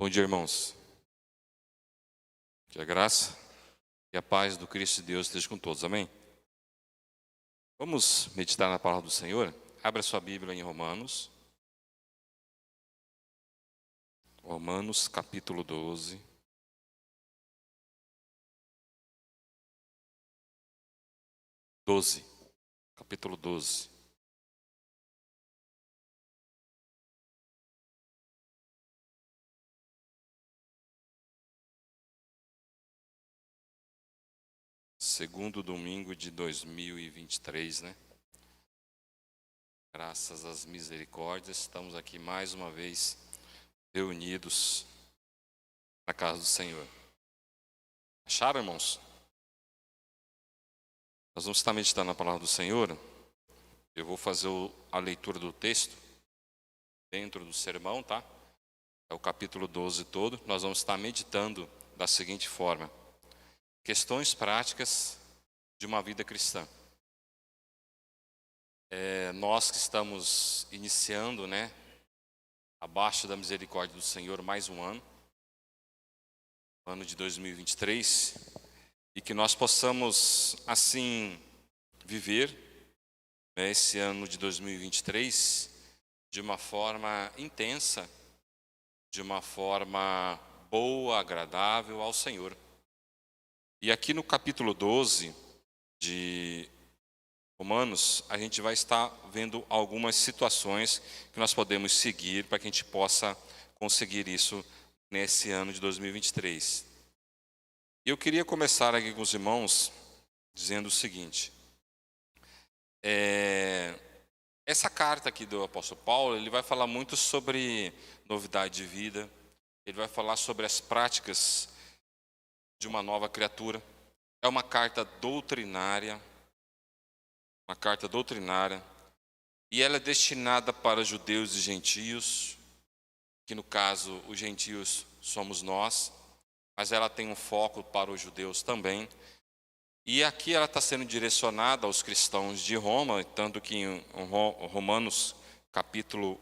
Bom dia, irmãos. Que a graça e a paz do Cristo Deus esteja com todos. Amém? Vamos meditar na palavra do Senhor? Abra sua Bíblia em Romanos. Romanos, capítulo 12. Capítulo 12. Segundo domingo de 2023, né? Graças às misericórdias, estamos aqui mais uma vez reunidos na casa do Senhor. Acharam, irmãos? Nós vamos estar meditando na palavra do Senhor. Eu vou fazer a leitura do texto dentro do sermão, tá? É o capítulo 12 todo. Nós vamos estar meditando da seguinte forma: questões práticas de uma vida cristã. Nós que estamos iniciando, né, abaixo da misericórdia do Senhor, mais um ano de 2023, e que nós possamos, assim, viver, né, esse ano de 2023 de uma forma intensa, de uma forma boa, agradável ao Senhor. E aqui no capítulo 12 de Romanos, a gente vai estar vendo algumas situações que nós podemos seguir para que a gente possa conseguir isso nesse ano de 2023. E eu queria começar aqui com os irmãos dizendo o seguinte: essa carta aqui do apóstolo Paulo, ele vai falar muito sobre novidade de vida, ele vai falar sobre as práticas de uma nova criatura. É uma carta doutrinária, e ela é destinada para judeus e gentios, que no caso os gentios somos nós, mas ela tem um foco para os judeus também. E aqui ela está sendo direcionada aos cristãos de Roma, tanto que em Romanos capítulo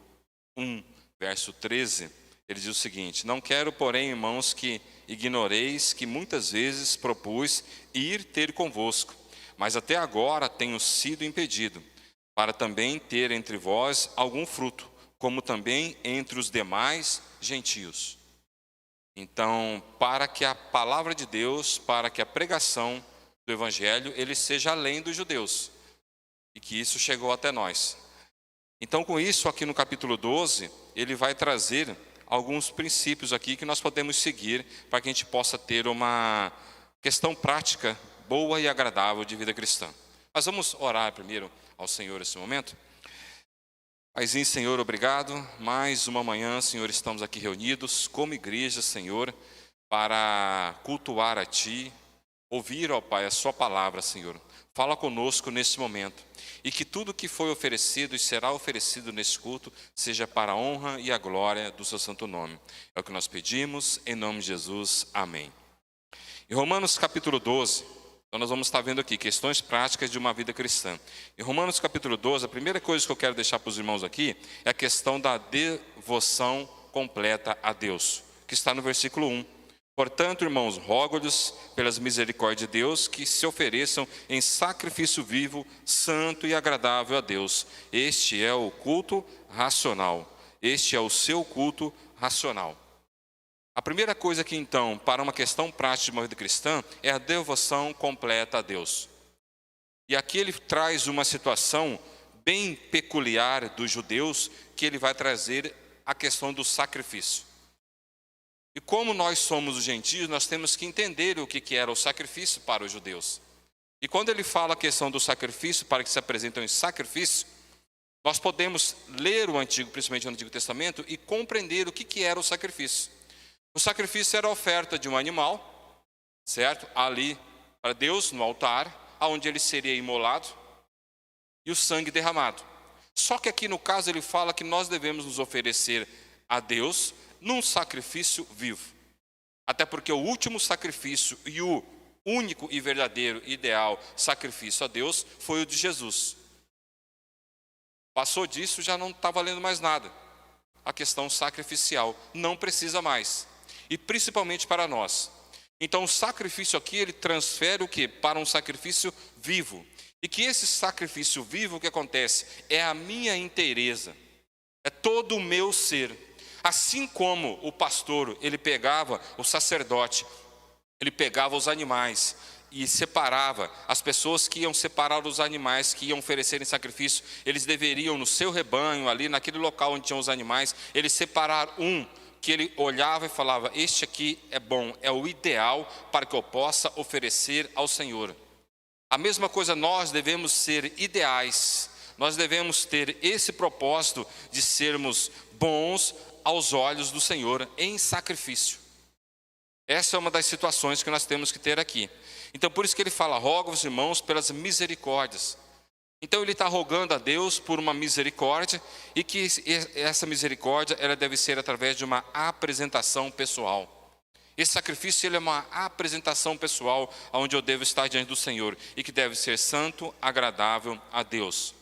1, verso 13, ele diz o seguinte: não quero, porém, irmãos, que ignoreis que muitas vezes propus ir ter convosco, mas até agora tenho sido impedido, para também ter entre vós algum fruto, como também entre os demais gentios. Então, para que a palavra de Deus, para que a pregação do Evangelho, ele seja além dos judeus, e que isso chegou até nós. Então, com isso, aqui no capítulo 12, ele vai trazer alguns princípios aqui que nós podemos seguir para que a gente possa ter uma questão prática, boa e agradável de vida cristã. Mas vamos orar primeiro ao Senhor nesse momento. Paizinho, Senhor, obrigado. Mais uma manhã, Senhor, estamos aqui reunidos como igreja, Senhor, para cultuar a Ti, ouvir, ó Pai, a Sua palavra, Senhor. Fala conosco nesse momento, e que tudo que foi oferecido e será oferecido nesse culto seja para a honra e a glória do Seu santo nome. É o que nós pedimos, em nome de Jesus. Amém. Em Romanos capítulo 12, então nós vamos estar vendo aqui questões práticas de uma vida cristã. Em Romanos capítulo 12, a primeira coisa que eu quero deixar para os irmãos aqui é a questão da devoção completa a Deus, que está no versículo 1. Portanto, irmãos, rogo-lhes pelas misericórdias de Deus que se ofereçam em sacrifício vivo, santo e agradável a Deus. Este é o culto racional. Este é o seu culto racional. A primeira coisa aqui, então, para uma questão prática de uma vida cristã, é a devoção completa a Deus. E aqui ele traz uma situação bem peculiar dos judeus, que ele vai trazer a questão do sacrifício. E como nós somos os gentios, nós temos que entender o que era o sacrifício para os judeus. E quando ele fala a questão do sacrifício, para que se apresentam em sacrifício, nós podemos ler o Antigo, principalmente o Antigo Testamento, e compreender o que era o sacrifício. O sacrifício era a oferta de um animal, certo? Ali para Deus, no altar, onde ele seria imolado, e o sangue derramado. Só que aqui no caso ele fala que nós devemos nos oferecer a Deus num sacrifício vivo. Até porque o último sacrifício e o único e verdadeiro ideal sacrifício a Deus foi o de Jesus. Passou disso, já não está valendo mais nada. a questão sacrificial. Não precisa mais. E principalmente para nós. Então o sacrifício aqui, ele transfere o quê? Para um sacrifício vivo. E que esse sacrifício vivo, o que acontece? É a minha inteireza. É todo o meu ser. Assim como o pastor, ele pegava, o sacerdote, ele pegava os animais e separava. As pessoas que iam separar os animais, que iam oferecer em sacrifício, eles deveriam no seu rebanho, ali naquele local onde tinham os animais, eles separar um, que ele olhava e falava, este aqui é bom, é o ideal para que eu possa oferecer ao Senhor. A mesma coisa, nós devemos ser ideais, nós devemos ter esse propósito de sermos bons aos olhos do Senhor em sacrifício. Essa é uma das situações que nós temos que ter aqui. Então por isso que ele fala, rogo-vos irmãos pelas misericórdias. Então ele está rogando a Deus por uma misericórdia, e que essa misericórdia ela deve ser através de uma apresentação pessoal. Esse sacrifício ele é uma apresentação pessoal, onde eu devo estar diante do Senhor, e que deve ser santo, agradável a Deus.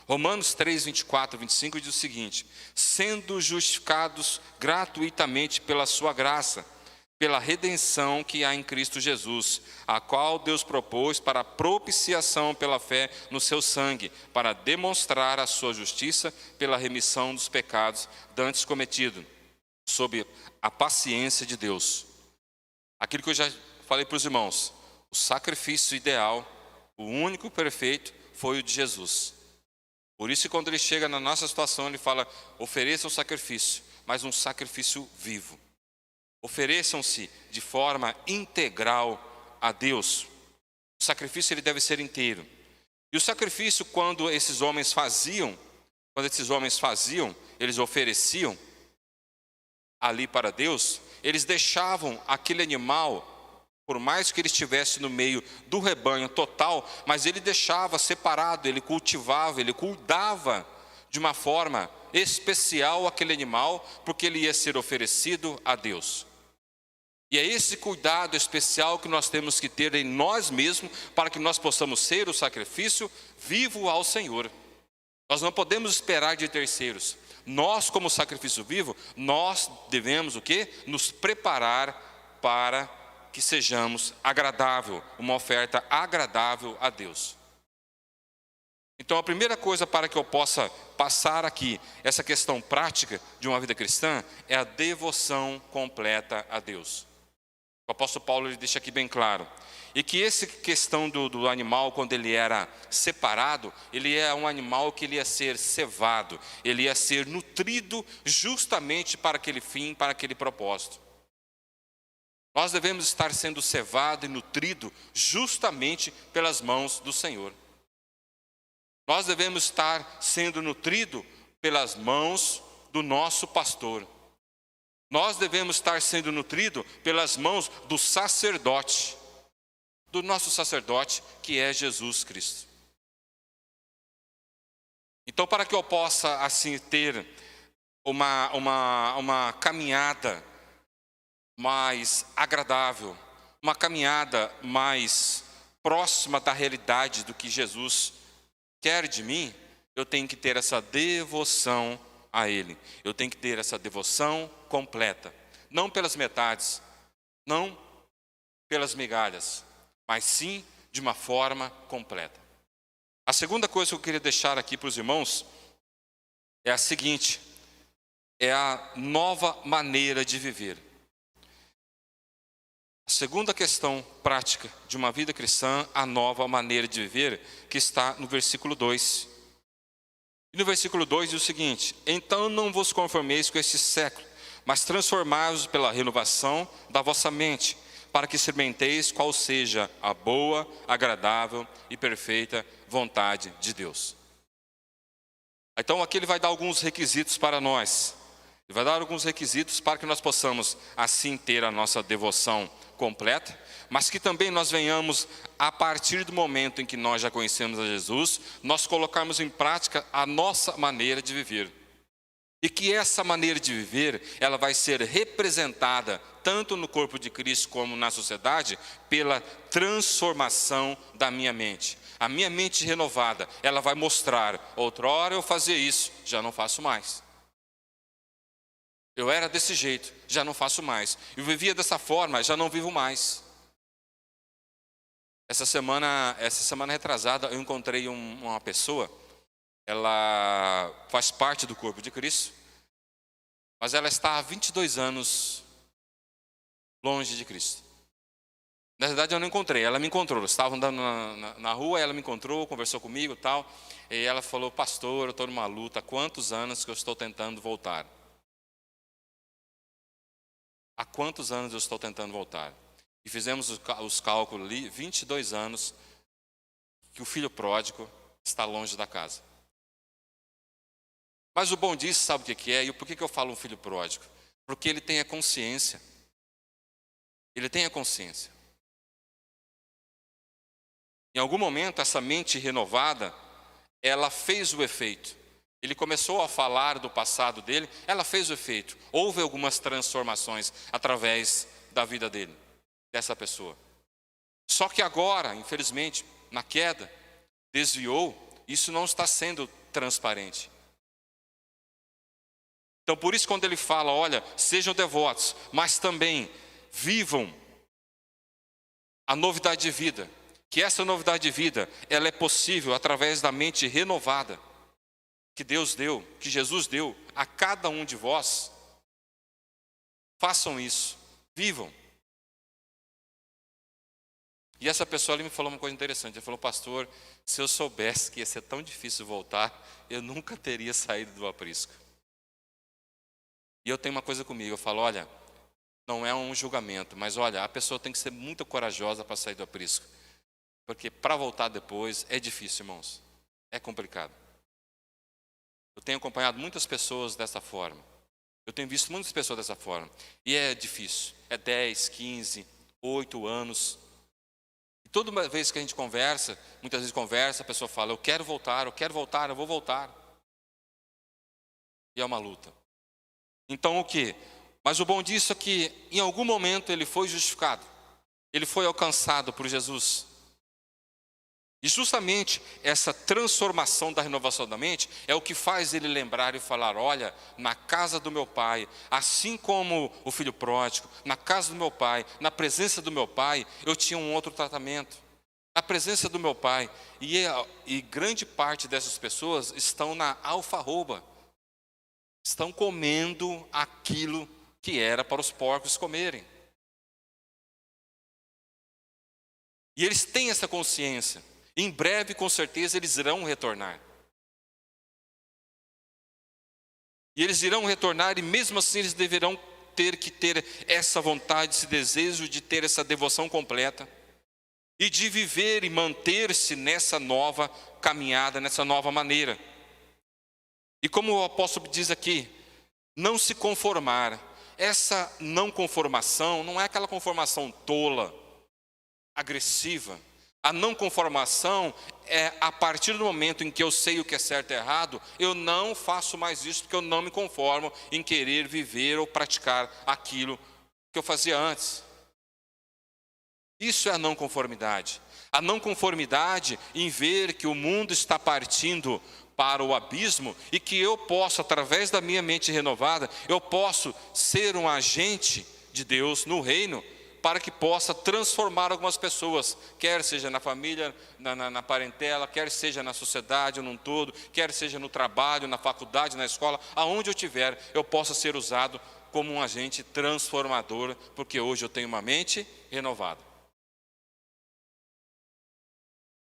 Romanos 3, 24, 25 diz o seguinte, sendo justificados gratuitamente pela sua graça, pela redenção que há em Cristo Jesus, a qual Deus propôs para propiciação pela fé no seu sangue, para demonstrar a sua justiça pela remissão dos pecados dantes cometidos, sob a paciência de Deus. Aquilo que eu já falei para os irmãos, o sacrifício ideal, o único perfeito, foi o de Jesus. Por isso, quando ele chega na nossa situação, ele fala, ofereça um sacrifício, mas um sacrifício vivo. Ofereçam-se de forma integral a Deus. O sacrifício ele deve ser inteiro. E o sacrifício, quando esses homens faziam, eles ofereciam ali para Deus, eles deixavam aquele animal, por mais que ele estivesse no meio do rebanho total, mas ele deixava separado, ele cultivava, ele cuidava de uma forma especial aquele animal, porque ele ia ser oferecido a Deus. E é esse cuidado especial que nós temos que ter em nós mesmos, para que nós possamos ser o sacrifício vivo ao Senhor. Nós não podemos esperar de terceiros. Nós, como sacrifício vivo, nós devemos o quê? Nos preparar para que sejamos agradável, uma oferta agradável a Deus. Então a primeira coisa para que eu possa passar aqui, essa questão prática de uma vida cristã, é a devoção completa a Deus. O apóstolo Paulo ele deixa aqui bem claro. E que essa questão do animal, quando ele era separado, ele é um animal que ele ia ser cevado, ele ia ser nutrido justamente para aquele fim, para aquele propósito. Nós devemos estar sendo cevado e nutrido justamente pelas mãos do Senhor. Nós devemos estar sendo nutrido pelas mãos do nosso pastor. Nós devemos estar sendo nutrido pelas mãos do sacerdote, do nosso sacerdote, que é Jesus Cristo. Então, para que eu possa assim ter uma caminhada mais agradável, uma caminhada mais próxima da realidade do que Jesus quer de mim, eu tenho que ter essa devoção a Ele. Eu tenho que ter essa devoção completa, não pelas metades, não pelas migalhas, mas sim de uma forma completa. A segunda coisa que eu queria deixar aqui para os irmãos é a seguinte, é a nova maneira de viver. A segunda questão prática de uma vida cristã, a nova maneira de viver, que está no versículo 2. E no versículo 2 diz o seguinte, então não vos conformeis com este século, mas transformai-vos pela renovação da vossa mente, para que experimenteis qual seja a boa, agradável e perfeita vontade de Deus. Então aqui ele vai dar alguns requisitos para nós. Ele vai dar alguns requisitos para que nós possamos assim ter a nossa devoção completa, mas que também nós venhamos, a partir do momento em que nós já conhecemos a Jesus, nós colocarmos em prática a nossa maneira de viver. E que essa maneira de viver, ela vai ser representada, tanto no corpo de Cristo como na sociedade, pela transformação da minha mente. A minha mente renovada, ela vai mostrar, outrora eu fazia isso, já não faço mais. Eu era desse jeito, já não faço mais. Eu vivia dessa forma, já não vivo mais. Essa semana retrasada, eu encontrei uma pessoa. Ela faz parte do corpo de Cristo, mas ela está há 22 anos longe de Cristo. Na verdade, eu não encontrei, ela me encontrou. Eu estava andando na rua, ela me encontrou, conversou comigo e tal. E ela falou: pastor, eu estou numa luta. Há quantos anos que eu estou tentando voltar? Há quantos anos eu estou tentando voltar? E fizemos os cálculos ali, 22 anos que o filho pródigo está longe da casa. Mas o bom disso, sabe o que é? E por que eu falo um filho pródigo? Porque ele tem a consciência. Ele tem a consciência. Em algum momento, essa mente renovada, ela fez o efeito. Ele começou a falar do passado dele, ela fez o efeito. Houve algumas transformações através da vida dele, dessa pessoa. Só que agora, infelizmente, na queda, desviou, isso não está sendo transparente. Então, por isso, quando ele fala, olha, sejam devotos, mas também vivam a novidade de vida. Que essa novidade de vida, ela é possível através da mente renovada que Deus deu, que Jesus deu a cada um de vós. Façam isso, vivam. E essa pessoa ali me falou uma coisa interessante. Ele falou: pastor, se eu soubesse que ia ser tão difícil voltar, eu nunca teria saído do aprisco. E eu tenho uma coisa comigo, eu falo: olha, não é um julgamento, mas olha, a pessoa tem que ser muito corajosa para sair do aprisco. Porque para voltar depois é difícil, irmãos. É complicado. Eu tenho acompanhado muitas pessoas dessa forma. Eu tenho visto muitas pessoas dessa forma. E é difícil. É 10, 15, 8 anos. E toda vez que a gente conversa, muitas vezes conversa, a pessoa fala: eu quero voltar, eu vou voltar. E é uma luta. Então o quê? Mas o bom disso é que em algum momento ele foi justificado. Ele foi alcançado por Jesus. E justamente essa transformação da renovação da mente é o que faz ele lembrar e falar: olha, na casa do meu pai, assim como o filho pródigo, na casa do meu pai, na presença do meu pai, eu tinha um outro tratamento. Na presença do meu pai. E grande parte dessas pessoas estão na alfarroba. Estão comendo aquilo que era para os porcos comerem. E eles têm essa consciência. Em breve, com certeza, eles irão retornar. E eles irão retornar, e mesmo assim eles deverão ter essa vontade, esse desejo de ter essa devoção completa. E de viver e manter-se nessa nova caminhada, nessa nova maneira. E como o apóstolo diz aqui, não se conformar. Essa não conformação não é aquela conformação tola, agressiva. A não conformação é a partir do momento em que eu sei o que é certo e errado, eu não faço mais isso porque eu não me conformo em querer viver ou praticar aquilo que eu fazia antes. Isso é a não conformidade. A não conformidade em ver que o mundo está partindo para o abismo e que eu posso, através da minha mente renovada, eu posso ser um agente de Deus no reino para que possa transformar algumas pessoas, quer seja na família, na parentela, quer seja na sociedade num todo, quer seja no trabalho, na faculdade, na escola, aonde eu estiver, eu possa ser usado como um agente transformador, porque hoje eu tenho uma mente renovada.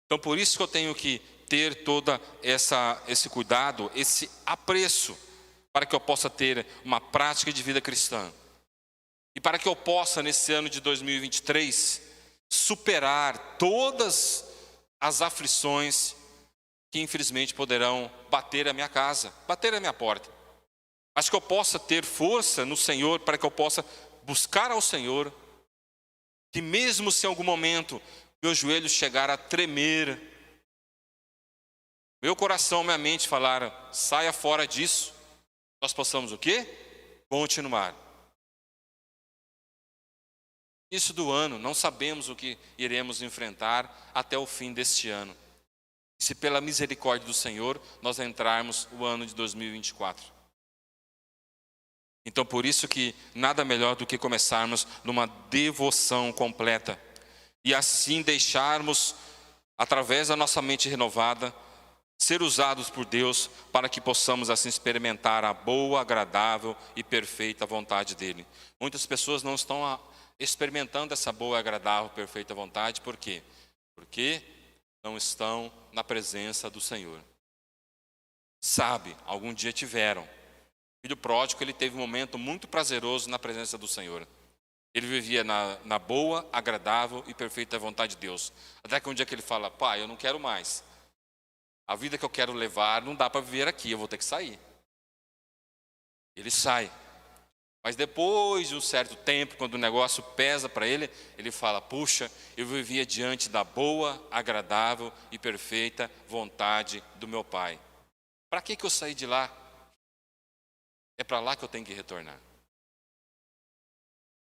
Então, por isso que eu tenho que ter todo esse cuidado, esse apreço, para que eu possa ter uma prática de vida cristã. E para que eu possa, nesse ano de 2023, superar todas as aflições que infelizmente poderão bater a minha casa, bater a minha porta. Mas que eu possa ter força no Senhor, para que eu possa buscar ao Senhor, que mesmo se em algum momento meu joelho chegar a tremer, meu coração, minha mente falar: saia fora disso, nós possamos o quê? Continuar. Início do ano, não sabemos o que iremos enfrentar até o fim deste ano. Se pela misericórdia do Senhor, nós entrarmos o ano de 2024. Então, por isso que nada melhor do que começarmos numa devoção completa. E assim deixarmos, através da nossa mente renovada, ser usados por Deus para que possamos assim experimentar a boa, agradável e perfeita vontade dEle. Muitas pessoas não estão experimentando essa boa, agradável, perfeita vontade. Por quê? Porque não estão na presença do Senhor. Sabe, algum dia tiveram. O filho pródigo, ele teve um momento muito prazeroso na presença do Senhor. Ele vivia na boa, agradável e perfeita vontade de Deus. Até que um dia que ele fala: pai, eu não quero mais. A vida que eu quero levar não dá para viver aqui, eu vou ter que sair. Ele sai. Mas depois de um certo tempo, quando o negócio pesa para ele, ele fala: puxa, eu vivia diante da boa, agradável e perfeita vontade do meu pai. Para que eu saí de lá? É para lá que eu tenho que retornar.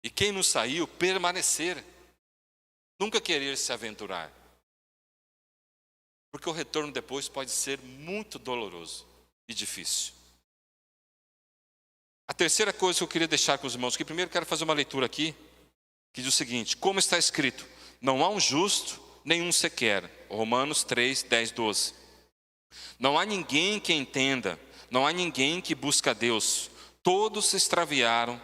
E quem não saiu, permanecer. Nunca querer se aventurar. Porque o retorno depois pode ser muito doloroso e difícil. A terceira coisa que eu queria deixar com os irmãos, que primeiro quero fazer uma leitura aqui, que diz o seguinte: como está escrito, não há um justo, nenhum sequer. Romanos 3, 10, 12. Não há ninguém que entenda, não há ninguém que busca a Deus. Todos se extraviaram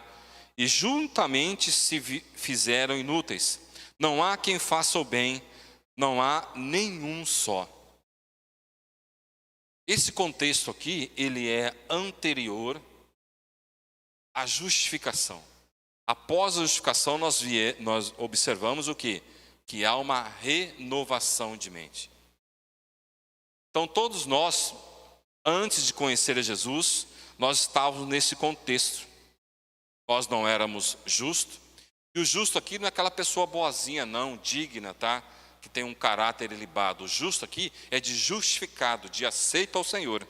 e juntamente se fizeram inúteis. Não há quem faça o bem, não há nenhum só. Esse contexto aqui, ele é anterior à justificação. Após a justificação, nós observamos o quê? Que há uma renovação de mente. Então, todos nós, antes de conhecer a Jesus, nós estávamos nesse contexto. Nós não éramos justos. E o justo aqui não é aquela pessoa boazinha, não, digna, tá? Que tem um caráter ilibado. O justo aqui é de justificado, de aceito ao Senhor.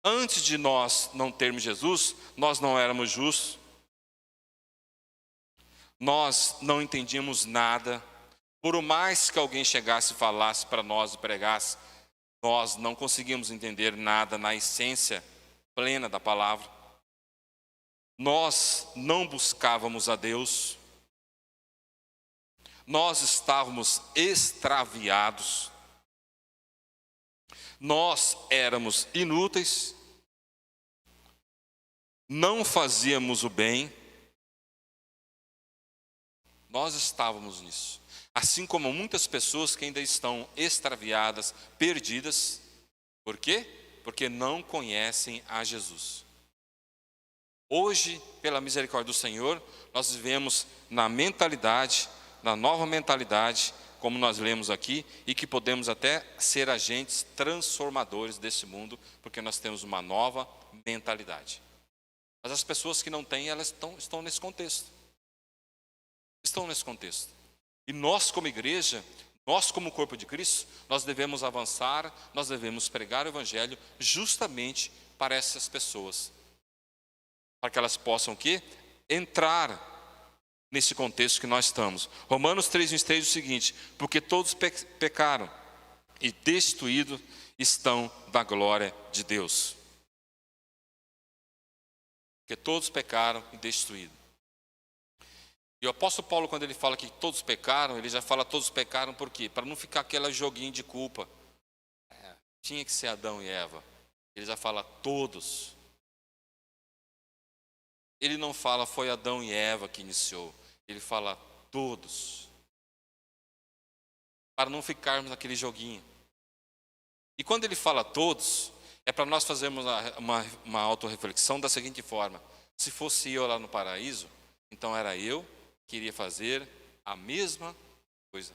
Antes de nós não termos Jesus, nós não éramos justos. Nós não entendíamos nada. Por mais que alguém chegasse e falasse para nós e pregasse, nós não conseguimos entender nada na essência plena da palavra. Nós não buscávamos a Deus. Nós estávamos extraviados. Nós éramos inúteis. Não fazíamos o bem. Nós estávamos nisso. Assim como muitas pessoas que ainda estão extraviadas, perdidas. Por quê? Porque não conhecem a Jesus. Hoje, pela misericórdia do Senhor, nós vivemos na mentalidade, na nova mentalidade, como nós lemos aqui, e que podemos até ser agentes transformadores desse mundo, porque nós temos uma nova mentalidade. Mas as pessoas que não têm, elas estão nesse contexto. Estão nesse contexto. E nós como igreja, nós como corpo de Cristo, nós devemos avançar, nós devemos pregar o Evangelho justamente para essas pessoas. Para que elas possam o quê? Entrar nesse contexto que nós estamos. Romanos 3:23 diz o seguinte: porque todos pecaram e destituídos estão da glória de Deus. Porque todos pecaram e destituídos. E o apóstolo Paulo, quando ele fala que todos pecaram, ele já fala todos pecaram por quê? Para não ficar aquele joguinho de culpa. Tinha que ser Adão e Eva. Ele já fala todos. Ele não fala foi Adão e Eva que iniciou. Ele fala todos. Para não ficarmos naquele joguinho. E quando ele fala todos, é para nós fazermos uma autorreflexão da seguinte forma: se fosse eu lá no paraíso, então era eu que iria fazer a mesma coisa.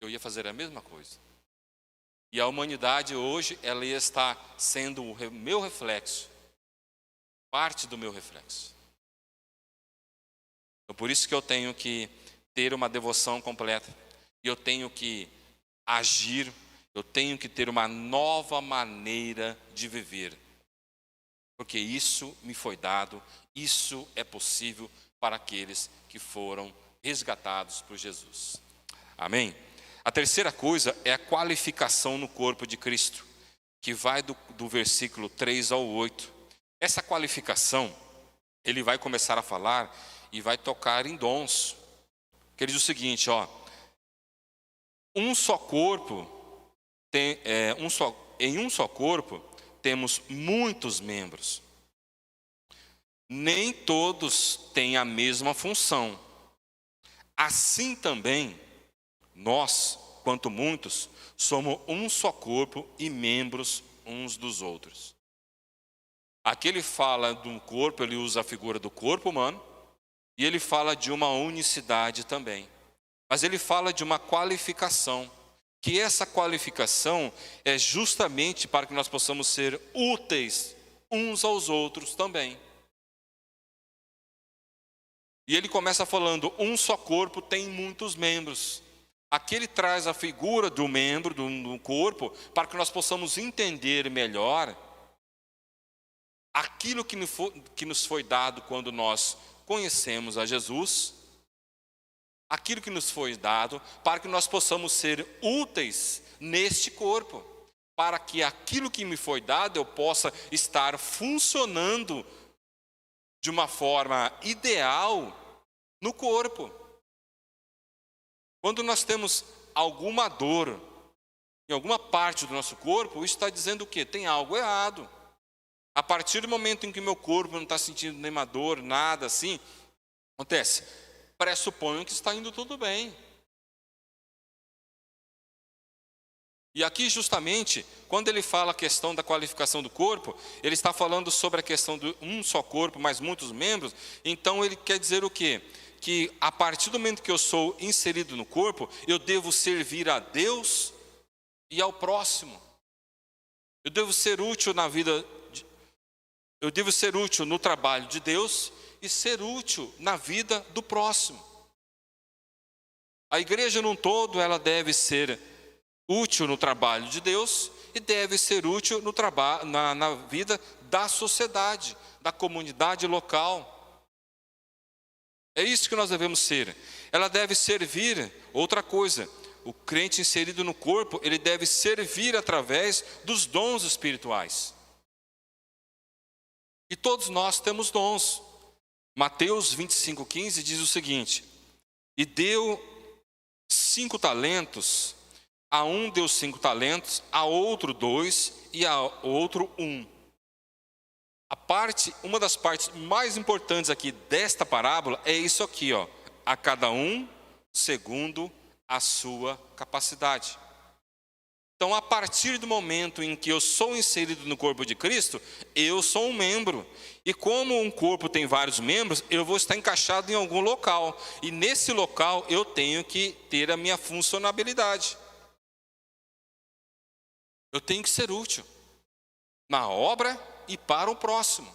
Eu ia fazer a mesma coisa. E a humanidade hoje, ela ia estar sendo o meu reflexo. Parte do meu reflexo. Então, por isso que eu tenho que ter uma devoção completa. E eu tenho que agir. Eu tenho que ter uma nova maneira de viver. Porque isso me foi dado. Isso é possível para aqueles que foram resgatados por Jesus. Amém? A terceira coisa é a qualificação no corpo de Cristo, que vai do versículo 3 ao 8. Essa qualificação, ele vai começar a falar e vai tocar em dons. Que ele diz o seguinte, um só corpo em um só corpo temos muitos membros. Nem todos têm a mesma função. Assim também, nós, quanto muitos, somos um só corpo e membros uns dos outros. Aqui ele fala de um corpo, ele usa a figura do corpo humano, e ele fala de uma unicidade também. Mas ele fala de uma qualificação, que essa qualificação é justamente para que nós possamos ser úteis uns aos outros também. E ele começa falando, um só corpo tem muitos membros. Aqui ele traz a figura do membro, do corpo, para que nós possamos entender melhor aquilo que nos foi dado quando nós conhecemos a Jesus, aquilo que nos foi dado para que nós possamos ser úteis neste corpo, para que aquilo que me foi dado eu possa estar funcionando de uma forma ideal no corpo. Quando nós temos alguma dor em alguma parte do nosso corpo, isso está dizendo o quê? Tem algo errado. A partir do momento em que meu corpo não está sentindo nenhuma dor, nada assim, acontece, pressuponho que está indo tudo bem. E aqui justamente, quando ele fala a questão da qualificação do corpo, ele está falando sobre a questão de um só corpo, mas muitos membros. Então ele quer dizer o quê? Que a partir do momento que eu sou inserido no corpo, eu devo servir a Deus e ao próximo. Eu devo ser útil na vida, eu devo ser útil no trabalho de Deus e ser útil na vida do próximo. A igreja num todo, ela deve ser útil no trabalho de Deus e deve ser útil no na vida da sociedade, da comunidade local. É isso que nós devemos ser. Ela deve servir, outra coisa, o crente inserido no corpo, ele deve servir através dos dons espirituais. E todos nós temos dons. Mateus 25:15 diz o seguinte: e deu 5 talentos, a um deu 5 talentos, a outro 2 e a outro 1. Uma das partes mais importantes aqui desta parábola é isso aqui, a cada um segundo a sua capacidade. Então, a partir do momento em que eu sou inserido no corpo de Cristo, eu sou um membro. E como um corpo tem vários membros, eu vou estar encaixado em algum local. E nesse local eu tenho que ter a minha funcionalidade. Eu tenho que ser útil na obra e para o próximo.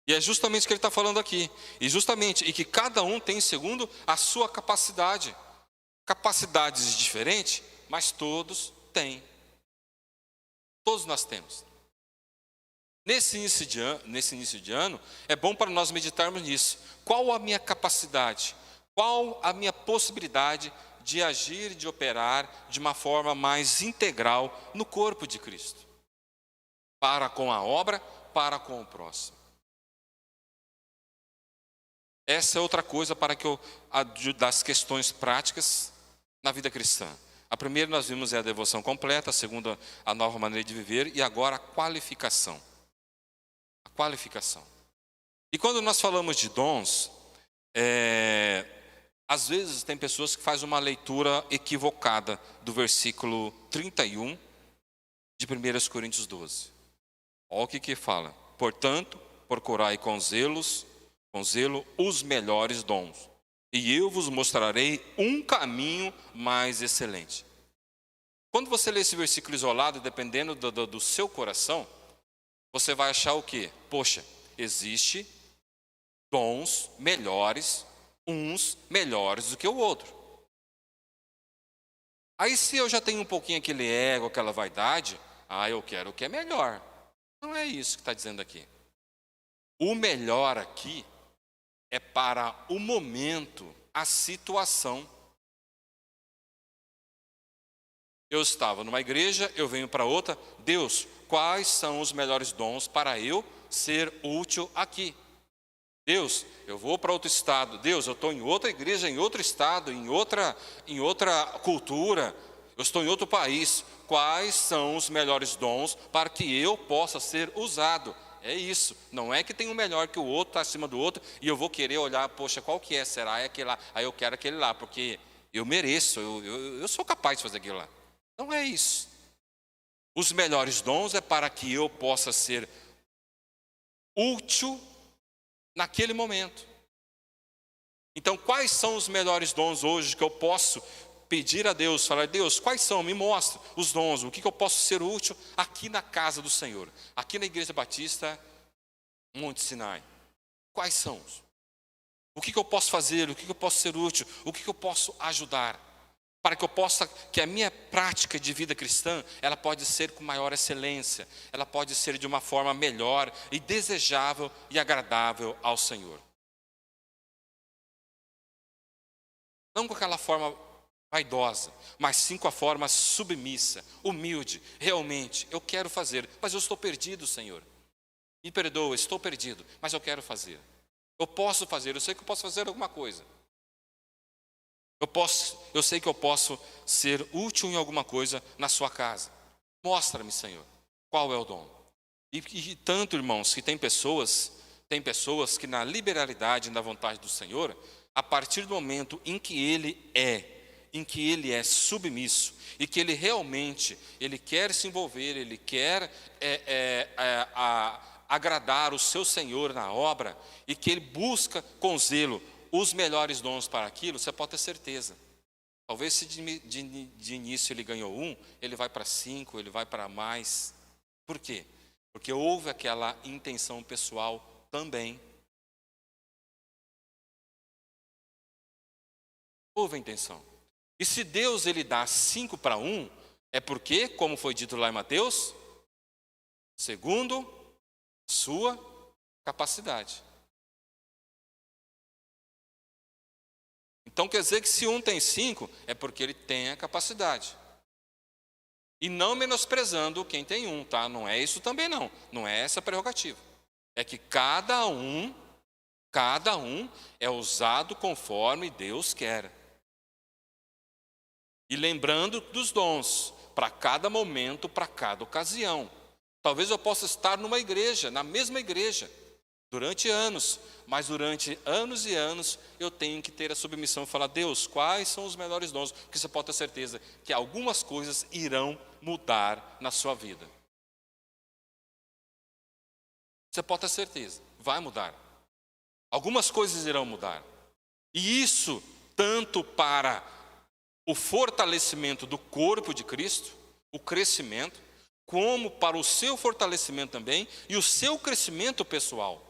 E é justamente o que ele está falando aqui. E que cada um tem segundo a sua capacidade. Capacidades diferentes, mas todos têm. Todos nós temos. Nesse início de ano, é bom para nós meditarmos nisso. Qual a minha capacidade? Qual a minha possibilidade de agir, de operar de uma forma mais integral no corpo de Cristo? Para com a obra, para com o próximo. Essa é outra coisa para que das questões práticas na vida cristã. A primeira nós vimos é a devoção completa, a segunda a nova maneira de viver e agora a qualificação. A qualificação. E quando nós falamos de dons, às vezes tem pessoas que fazem uma leitura equivocada do versículo 31 de 1 Coríntios 12. Olha o que fala. Portanto, procurai com zelo os melhores dons, e eu vos mostrarei um caminho mais excelente. Quando você lê esse versículo isolado, dependendo do seu coração, você vai achar o quê? Poxa, existe dons melhores, uns melhores do que o outro. Aí se eu já tenho um pouquinho aquele ego, aquela vaidade, eu quero o que é melhor. Não é isso que está dizendo aqui. O melhor aqui é para o momento, a situação. Eu estava numa igreja, eu venho para outra. Deus, quais são os melhores dons para eu ser útil aqui? Deus, eu vou para outro estado. Deus, eu estou em outra igreja, em outro estado, em outra cultura. Eu estou em outro país. Quais são os melhores dons para que eu possa ser usado? É isso. Não é que tem um melhor que o outro, está acima do outro, e eu vou querer olhar, poxa, qual que é? Será é aquele lá? Aí eu quero aquele lá, porque eu mereço, eu sou capaz de fazer aquilo lá. Não é isso. Os melhores dons é para que eu possa ser útil naquele momento. Então, quais são os melhores dons hoje que eu posso pedir a Deus? Falar, Deus, quais são? Me mostra os dons, o que eu posso ser útil aqui na casa do Senhor, aqui na Igreja Batista Monte Sinai. Quais são? O que eu posso fazer? O que eu posso ser útil? O que eu posso ajudar? Para que eu possa, que a minha prática de vida cristã, ela pode ser com maior excelência, ela pode ser de uma forma melhor e desejável e agradável ao Senhor. Não com aquela forma vaidosa, mas sim com a forma submissa, humilde. Realmente, eu quero fazer, mas eu estou perdido, Senhor. Me perdoa, estou perdido, mas eu quero fazer. Eu posso fazer, eu sei que eu posso fazer alguma coisa. Eu sei que eu posso ser útil em alguma coisa na sua casa. Mostra-me, Senhor, qual é o dom. E tanto, irmãos, que tem pessoas que na liberalidade e na vontade do Senhor, a partir do momento em que ele é submisso, e que ele realmente, ele quer se envolver, ele quer agradar o seu Senhor na obra, e que ele busca com zelo os melhores dons para aquilo, você pode ter certeza. Talvez se de início ele ganhou 1, ele vai para 5, ele vai para mais. Por quê? Porque houve aquela intenção pessoal também. Houve a intenção. E se Deus ele dá 5 para 1, é porque, como foi dito lá em Mateus, segundo sua capacidade. Então quer dizer que se um tem 5, é porque ele tem a capacidade. E não menosprezando quem tem 1, tá? Não é isso também não. Não é essa a prerrogativa. É que cada um é usado conforme Deus quer. E lembrando dos dons, para cada momento, para cada ocasião. Talvez eu possa estar numa igreja, na mesma igreja, durante anos, mas durante anos e anos eu tenho que ter a submissão e falar, Deus, quais são os melhores dons? Porque você pode ter certeza que algumas coisas irão mudar na sua vida. Você pode ter certeza, vai mudar. Algumas coisas irão mudar. E isso tanto para o fortalecimento do corpo de Cristo, o crescimento, como para o seu fortalecimento também e o seu crescimento pessoal.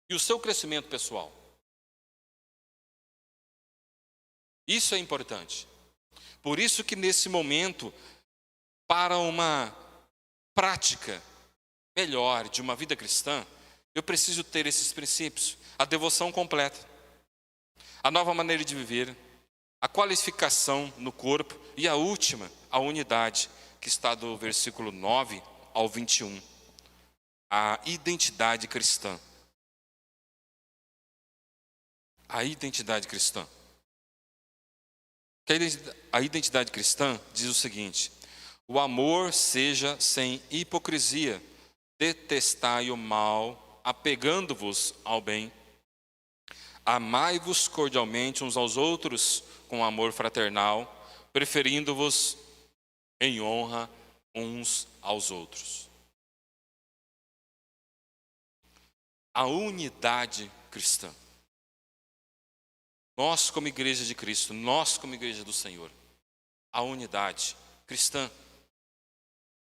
E o seu crescimento pessoal. Isso é importante. Por isso que nesse momento, para uma prática melhor de uma vida cristã, eu preciso ter esses princípios. A devoção completa, a nova maneira de viver, a qualificação no corpo e a última, a unidade, que está do versículo 9 ao 21. A identidade cristã. A identidade cristã. A identidade cristã diz o seguinte: o amor seja sem hipocrisia, detestai o mal, apegando-vos ao bem. Amai-vos cordialmente uns aos outros com amor fraternal, preferindo-vos em honra uns aos outros. A unidade cristã. Nós como igreja de Cristo, nós como igreja do Senhor, a unidade cristã.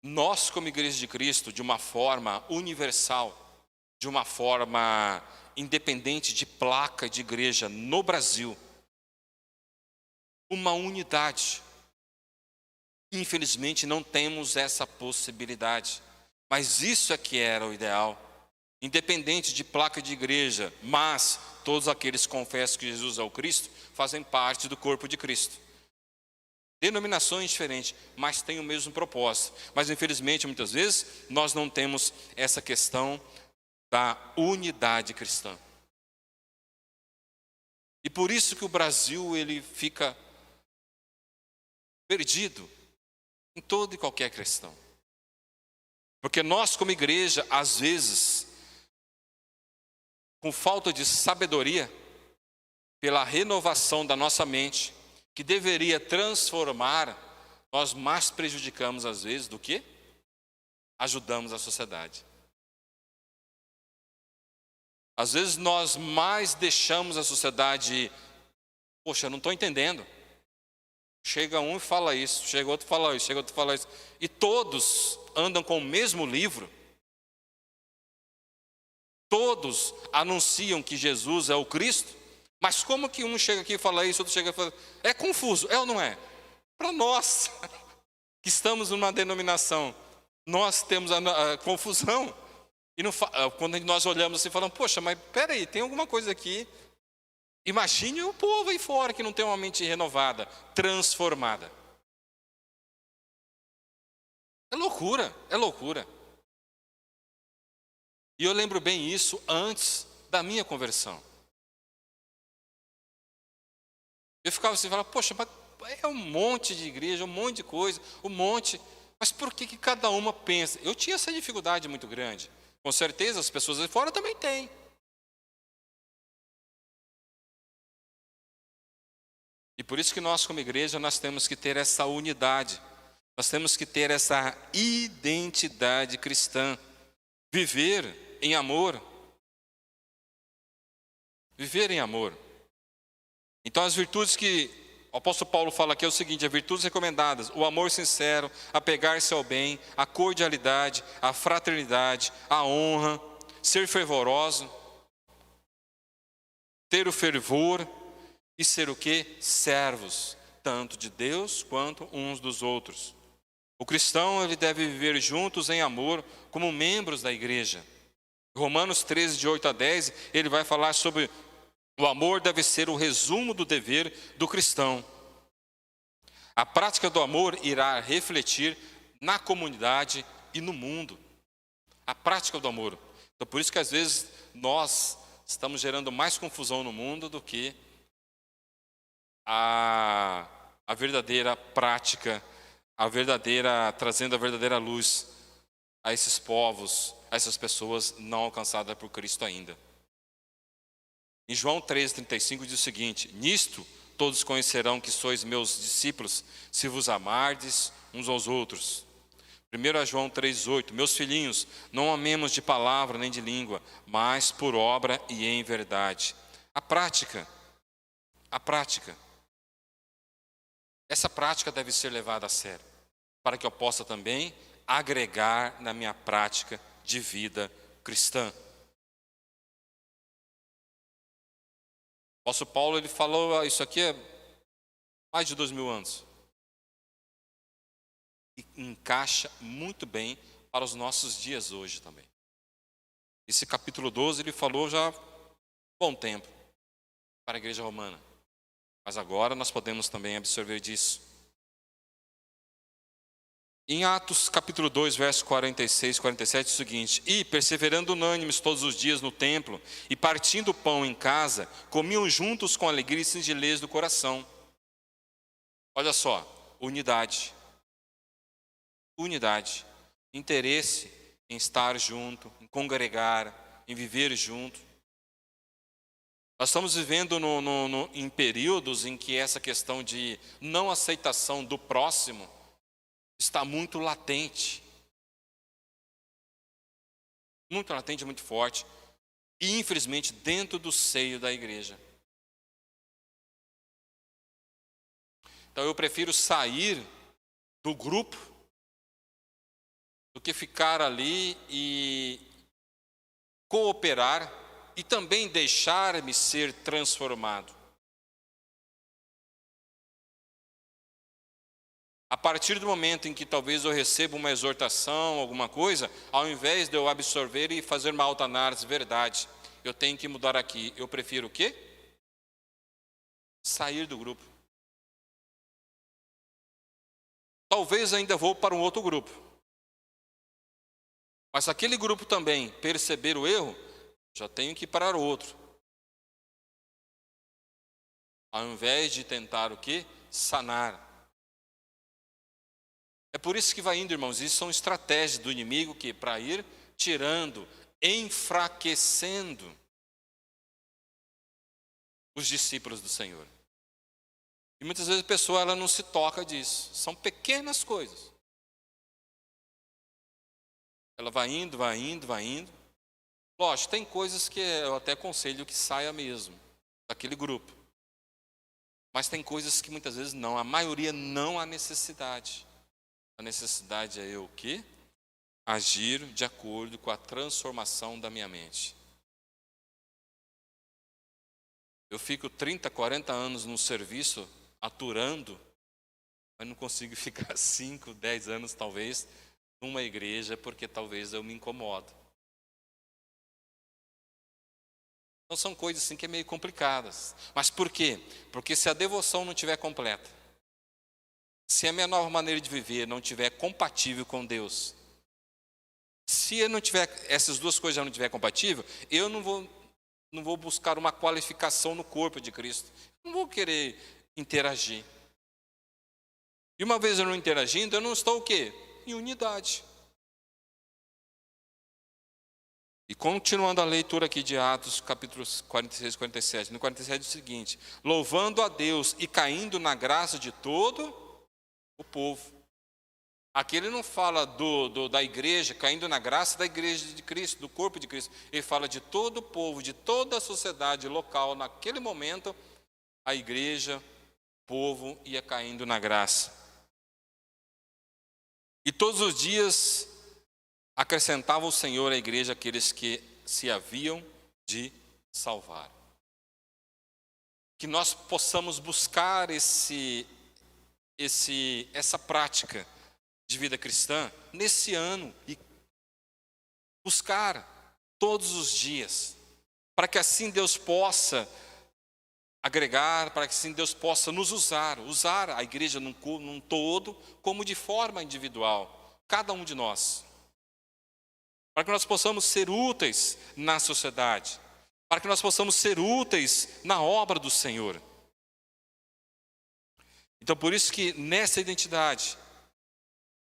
Nós como igreja de Cristo, de uma forma universal, de uma forma independente de placa de igreja no Brasil, uma unidade. Infelizmente não temos essa possibilidade, mas isso é que era o ideal. Independente de placa de igreja, mas todos aqueles que confessam que Jesus é o Cristo, fazem parte do corpo de Cristo. Denominações diferentes, mas têm o mesmo propósito. Mas infelizmente, muitas vezes, nós não temos essa questão da unidade cristã. E por isso que o Brasil ele fica perdido em todo e qualquer questão. Porque nós, como igreja, às vezes, com falta de sabedoria, pela renovação da nossa mente, que deveria transformar, nós mais prejudicamos às vezes do que ajudamos a sociedade. Às vezes nós mais deixamos a sociedade, poxa, eu não estou entendendo. Chega um e fala isso, chega outro e fala isso, chega outro e fala isso. E todos andam com o mesmo livro. Todos anunciam que Jesus é o Cristo. Mas como que um chega aqui e fala isso, outro chega e fala... É confuso, é ou não é? Para nós, que estamos numa denominação, nós temos a confusão. E não, quando nós olhamos assim e falamos, poxa, mas peraí, tem alguma coisa aqui. Imagine o povo aí fora que não tem uma mente renovada, transformada. É loucura, é loucura. E eu lembro bem isso antes da minha conversão. Eu ficava assim, falava, poxa, mas é um monte de igreja, um monte de coisa, um monte. Mas por que cada uma pensa? Eu tinha essa dificuldade muito grande. Com certeza as pessoas aí fora também têm. E por isso que nós, como igreja, nós temos que ter essa unidade. Nós temos que ter essa identidade cristã. Viver em amor. Viver em amor. Então as virtudes que o apóstolo Paulo fala aqui é o seguinte, as virtudes recomendadas, o amor sincero, apegar-se ao bem, a cordialidade, a fraternidade, a honra, ser fervoroso, ter o fervor e ser o quê? Servos, tanto de Deus quanto uns dos outros. O cristão ele deve viver juntos em amor como membros da igreja. Romanos 13, de 8 a 10, ele vai falar sobre o amor deve ser o resumo do dever do cristão. A prática do amor irá refletir na comunidade e no mundo. A prática do amor. Então, por isso que às vezes nós estamos gerando mais confusão no mundo do que a verdadeira prática, trazendo a verdadeira luz a esses povos, a essas pessoas não alcançadas por Cristo ainda. Em João 3,35 diz o seguinte, nisto todos conhecerão que sois meus discípulos, se vos amardes uns aos outros. 1 João 3,8, meus filhinhos, não amemos de palavra nem de língua, mas por obra e em verdade. A prática. Essa prática deve ser levada a sério, para que eu possa também agregar na minha prática de vida cristã. O apóstolo Paulo ele falou isso aqui há mais de 2000 anos. E encaixa muito bem para os nossos dias hoje também. Esse capítulo 12 ele falou já há bom tempo para a igreja romana. Mas agora nós podemos também absorver disso. Em Atos capítulo 2, verso 46 e 47 é o seguinte, e perseverando unânimes todos os dias no templo, e partindo o pão em casa, comiam juntos com alegria e singeleza do coração. Olha só, unidade, interesse em estar junto, em congregar, em viver junto. Nós estamos vivendo em períodos em que essa questão de não aceitação do próximo está muito latente, muito forte, e infelizmente dentro do seio da igreja. Então eu prefiro sair do grupo do que ficar ali e cooperar e também deixar-me ser transformado. A partir do momento em que talvez eu receba uma exortação, alguma coisa, ao invés de eu absorver e fazer uma autoanálise, verdade, eu tenho que mudar aqui. Eu prefiro o quê? Sair do grupo. talvez ainda vou para um outro grupo. Mas se aquele grupo também perceber o erro, já tenho que ir para o outro. Ao invés de tentar o quê? Sanar. É por isso que vai indo, irmãos. Isso são estratégias do inimigo que para ir tirando, enfraquecendo os discípulos do Senhor. E muitas vezes a pessoa ela não se toca disso. São pequenas coisas. Ela vai indo, vai indo, vai indo. Lógico, tem coisas que eu até aconselho que saia mesmo daquele grupo. Mas tem coisas que muitas vezes não. A maioria não há necessidade. A necessidade é eu o quê? Agir de acordo com a transformação da minha mente. Eu fico 30, 40 anos no serviço, aturando, mas não consigo ficar 5, 10 anos talvez numa igreja, porque talvez eu me incomodo. Então são coisas assim que é meio complicadas. Mas por quê? Porque se a devoção não estiver completa, se a minha nova maneira de viver não estiver compatível com Deus, se eu não tiver, essas duas coisas já não estiver compatível, eu não vou buscar uma qualificação no corpo de Cristo. Não vou querer interagir. E uma vez eu não interagindo, eu não estou o quê? Em unidade. E continuando a leitura aqui de Atos, capítulos 46 e 47. No 47 é o seguinte: louvando a Deus e caindo na graça de todo o povo. Aqui ele não fala da igreja, caindo na graça da igreja de Cristo, do corpo de Cristo. Ele fala de todo o povo, de toda a sociedade local. Naquele momento, a igreja, o povo ia caindo na graça. E todos os dias acrescentava o Senhor à igreja aqueles que se haviam de salvar. Que nós possamos buscar essa prática de vida cristã nesse ano e buscar todos os dias, para que assim Deus possa agregar, para que assim Deus possa nos usar a igreja num todo, como de forma individual, cada um de nós, para que nós possamos ser úteis na sociedade, para que nós possamos ser úteis na obra do Senhor. Então, por isso que nessa identidade,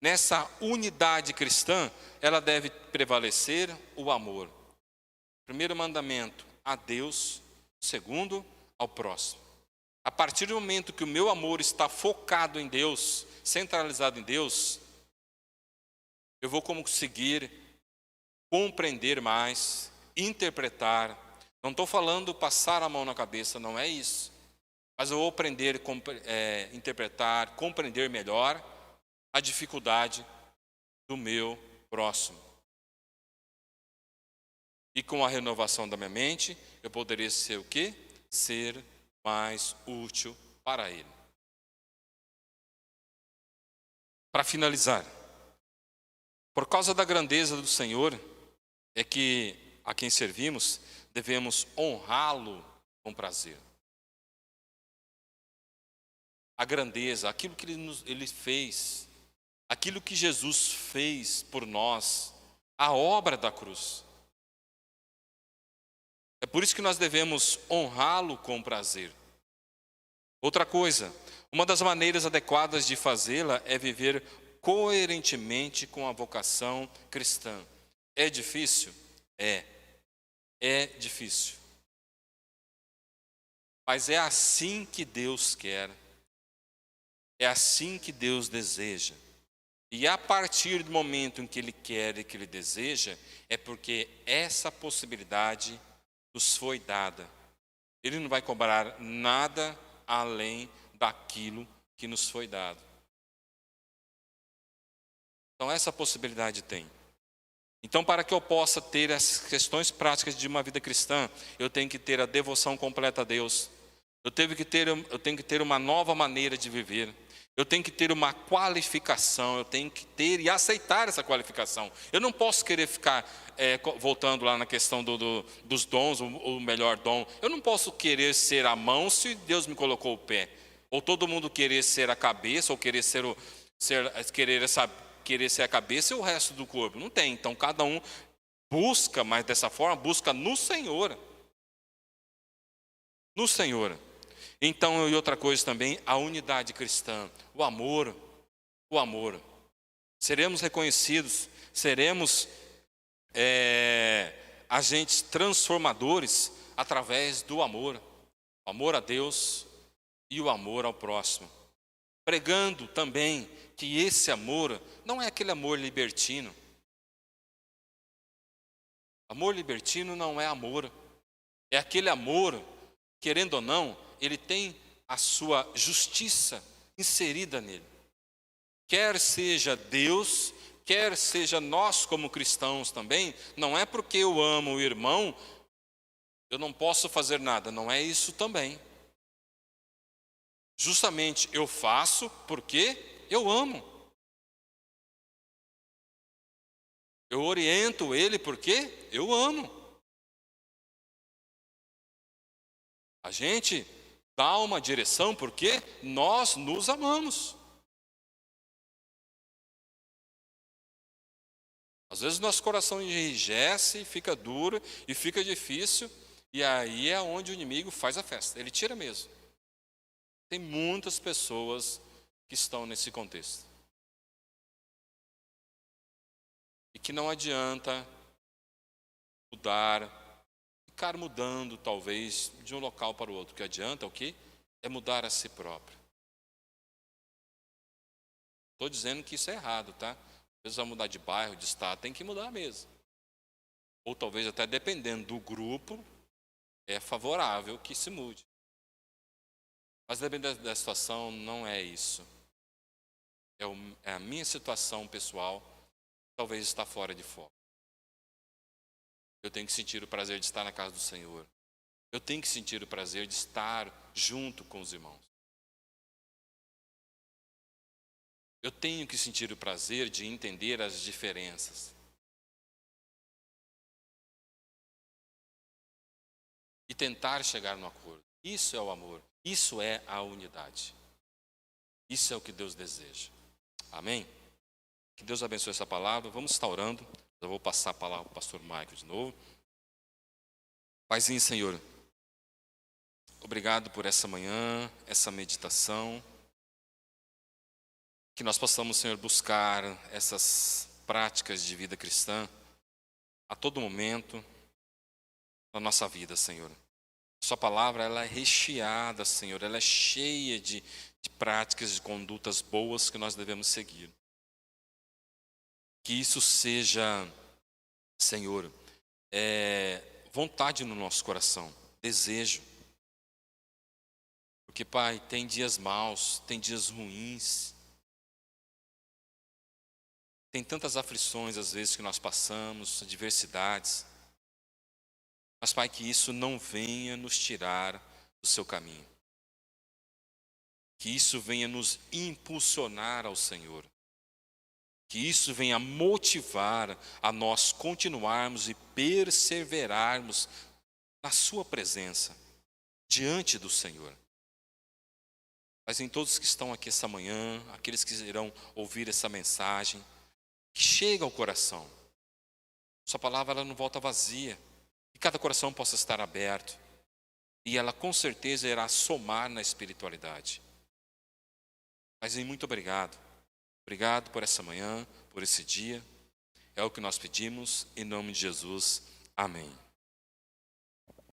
nessa unidade cristã, ela deve prevalecer o amor. Primeiro mandamento, a Deus. Segundo, ao próximo. A partir do momento que o meu amor está focado em Deus, centralizado em Deus, eu vou conseguir compreender mais, interpretar. Não estou falando passar a mão na cabeça, não é isso. Mas eu vou aprender, interpretar, compreender melhor a dificuldade do meu próximo. E com a renovação da minha mente, eu poderia ser o quê? Ser mais útil para ele. Para finalizar, por causa da grandeza do Senhor, é que a quem servimos, devemos honrá-lo com prazer. A grandeza, aquilo que ele fez, aquilo que Jesus fez por nós, a obra da cruz. É por isso que nós devemos honrá-lo com prazer. Outra coisa, uma das maneiras adequadas de fazê-la é viver coerentemente com a vocação cristã. É difícil? É difícil. Mas é assim que Deus quer. É assim que Deus deseja. E a partir do momento em que Ele quer e que Ele deseja, é porque essa possibilidade nos foi dada. Ele não vai cobrar nada além daquilo que nos foi dado. Então essa possibilidade tem. Então, para que eu possa ter as questões práticas de uma vida cristã, eu tenho que ter a devoção completa a Deus. Eu tenho que ter uma nova maneira de viver. Eu tenho que ter uma qualificação, eu tenho que ter e aceitar essa qualificação. Eu não posso querer ficar, voltando lá na questão dos dons, o melhor dom. Eu não posso querer ser a mão se Deus me colocou o pé. Ou todo mundo querer ser a cabeça, ou querer ser querer ser a cabeça e o resto do corpo. Não tem. Então cada um busca, mas dessa forma, busca no Senhor. No Senhor. Então, e outra coisa também, a unidade cristã, o amor. O amor. Seremos reconhecidos, seremos agentes transformadores através do amor. O amor a Deus e o amor ao próximo. Pregando também que esse amor não é aquele amor libertino. Amor libertino não é amor. É aquele amor, querendo ou não, ele tem a sua justiça inserida nele. Quer seja Deus, quer seja nós como cristãos também, não é porque eu amo o irmão, eu não posso fazer nada, não é isso também. Justamente eu faço porque eu amo. Eu oriento ele porque eu amo. A gente dá uma direção porque nós nos amamos. Às vezes nosso coração enrijece, fica duro e fica difícil, e aí é onde o inimigo faz a festa. Ele tira mesmo. Tem muitas pessoas que estão nesse contexto. E que não adianta ficar mudando talvez de um local para o outro. O que adianta é o quê? É mudar a si próprio. Estou dizendo que isso é errado, tá? Às vezes vai mudar de bairro, de estado, tem que mudar mesmo. Ou talvez até dependendo do grupo, é favorável que se mude. Mas dependendo da situação, não é isso. É a minha situação pessoal, talvez está fora de foco. Eu tenho que sentir o prazer de estar na casa do Senhor. Eu tenho que sentir o prazer de estar junto com os irmãos. Eu tenho que sentir o prazer de entender as diferenças. E tentar chegar no acordo. Isso é o amor. Isso é a unidade. Isso é o que Deus deseja. Amém? Que Deus abençoe essa palavra. Vamos estar orando. Eu vou passar a palavra para o pastor Michael de novo. Paizinho, Senhor, obrigado por essa manhã, essa meditação. Que nós possamos, Senhor, buscar essas práticas de vida cristã a todo momento na nossa vida, Senhor. Sua palavra, ela é recheada, Senhor, ela é cheia de práticas, de condutas boas que nós devemos seguir. Que isso seja, Senhor, vontade no nosso coração, desejo. Porque, Pai, tem dias maus, tem dias ruins. Tem tantas aflições, às vezes, que nós passamos, adversidades. Mas, Pai, que isso não venha nos tirar do seu caminho. Que isso venha nos impulsionar ao Senhor. Que isso venha motivar a nós continuarmos e perseverarmos na sua presença, diante do Senhor. Mas em todos que estão aqui essa manhã, aqueles que irão ouvir essa mensagem, que chega ao coração. Sua palavra, ela não volta vazia. Que cada coração possa estar aberto. E ela com certeza irá somar na espiritualidade. Mas muito obrigado. Obrigado por essa manhã, por esse dia. É o que nós pedimos, em nome de Jesus. Amém.